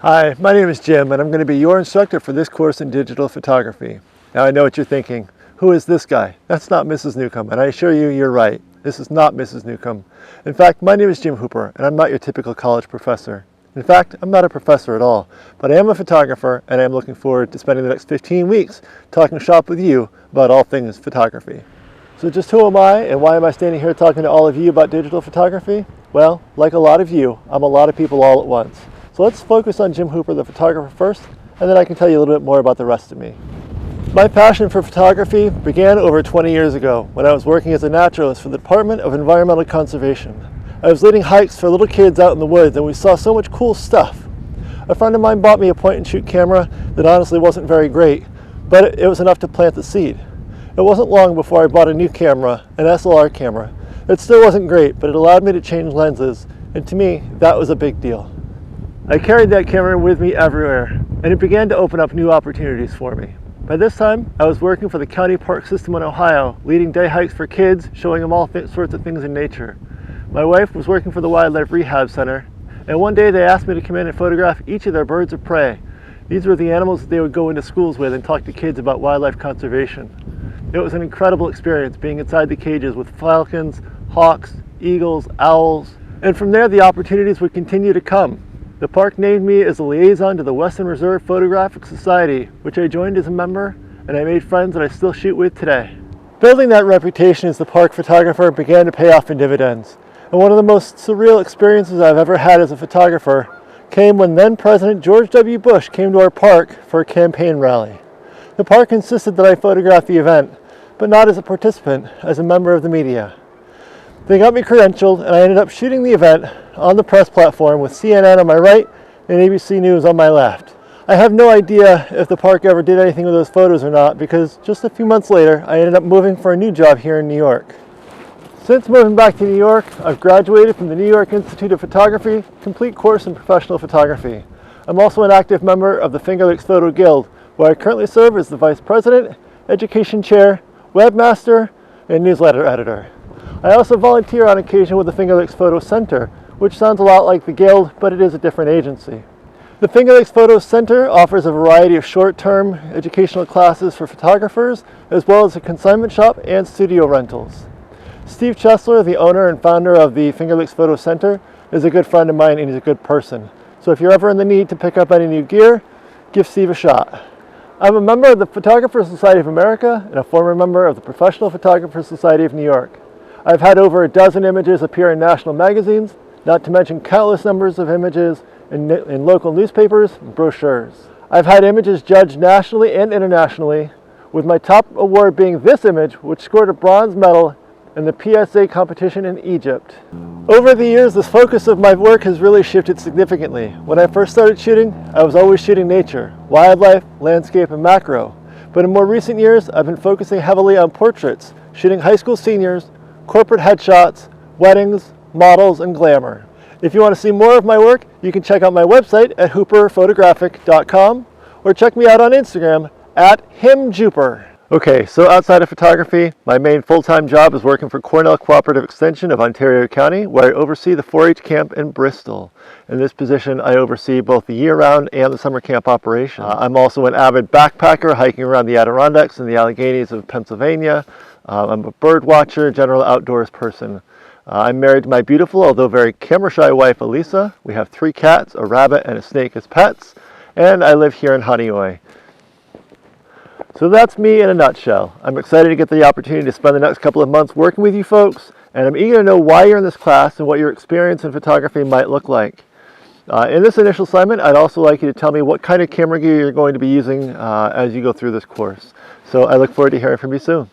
Hi, my name is Jim and I'm going to be your instructor for this course in digital photography. Now I know what you're thinking. Who is this guy? That's not Mrs. Newcomb, and I assure you, you're right. This is not Mrs. Newcomb. In fact, my name is Jim Hooper and I'm not your typical college professor. In fact, I'm not a professor at all, but I am a photographer and I am looking forward to spending the next 15 weeks talking shop with you about all things photography. So just who am I and why am I standing here talking to all of you about digital photography? Well, like a lot of you, I'm a lot of people all at once. So let's focus on Jim Hooper, the photographer, first, and then I can tell you a little bit more about the rest of me. My passion for photography began over 20 years ago when I was working as a naturalist for the Department of Environmental Conservation. I was leading hikes for little kids out in the woods and we saw so much cool stuff. A friend of mine bought me a point-and-shoot camera that honestly wasn't very great, but it was enough to plant the seed. It wasn't long before I bought a new camera, an SLR camera. It still wasn't great, but it allowed me to change lenses, and to me, that was a big deal. I carried that camera with me everywhere, and it began to open up new opportunities for me. By this time, I was working for the county park system in Ohio, leading day hikes for kids, showing them all sorts of things in nature. My wife was working for the Wildlife Rehab Center, and one day they asked me to come in and photograph each of their birds of prey. These were the animals that they would go into schools with and talk to kids about wildlife conservation. It was an incredible experience being inside the cages with falcons, hawks, eagles, owls, and from there the opportunities would continue to come. The park named me as a liaison to the Western Reserve Photographic Society, which I joined as a member, and I made friends that I still shoot with today. Building that reputation as the park photographer began to pay off in dividends, and one of the most surreal experiences I've ever had as a photographer came when then President George W. Bush came to our park for a campaign rally. The park insisted that I photograph the event, but not as a participant, as a member of the media. They got me credentialed and I ended up shooting the event on the press platform with CNN on my right and ABC News on my left. I have no idea if the park ever did anything with those photos or not, because just a few months later I ended up moving for a new job here in New York. Since moving back to New York, I've graduated from the New York Institute of Photography, complete course in professional photography. I'm also an active member of the Finger Lakes Photo Guild, where I currently serve as the Vice President, Education Chair, Webmaster, and Newsletter Editor. I also volunteer on occasion with the Finger Lakes Photo Center, which sounds a lot like the Guild, but it is a different agency. The Finger Lakes Photo Center offers a variety of short-term educational classes for photographers, as well as a consignment shop and studio rentals. Steve Chesler, the owner and founder of the Finger Lakes Photo Center, is a good friend of mine and he's a good person. So if you're ever in the need to pick up any new gear, give Steve a shot. I'm a member of the Photographer Society of America and a former member of the Professional Photographer Society of New York. I've had over a dozen images appear in national magazines, not to mention countless numbers of images in local newspapers and brochures. I've had images judged nationally and internationally, with my top award being this image, which scored a bronze medal in the PSA competition in Egypt. Over the years, the focus of my work has really shifted significantly. When I first started shooting, I was always shooting nature, wildlife, landscape, and macro. But in more recent years, I've been focusing heavily on portraits, shooting high school seniors, corporate headshots, weddings, models, and glamour. If you want to see more of my work, you can check out my website at hooperphotographic.com or check me out on Instagram at himjuper. Okay, so outside of photography, my main full-time job is working for Cornell Cooperative Extension of Ontario County, where I oversee the 4-H camp in Bristol. In this position, I oversee both the year-round and the summer camp operation. I'm also an avid backpacker, hiking around the Adirondacks and the Alleghenies of Pennsylvania. I'm a bird watcher, general outdoors person. I'm married to my beautiful, although very camera-shy wife, Elisa. We have 3 cats, a rabbit, and a snake as pets, and I live here in Honeoye. So that's me in a nutshell. I'm excited to get the opportunity to spend the next couple of months working with you folks, and I'm eager to know why you're in this class and what your experience in photography might look like. In this initial assignment, I'd also like you to tell me what kind of camera gear you're going to be using as you go through this course. So I look forward to hearing from you soon.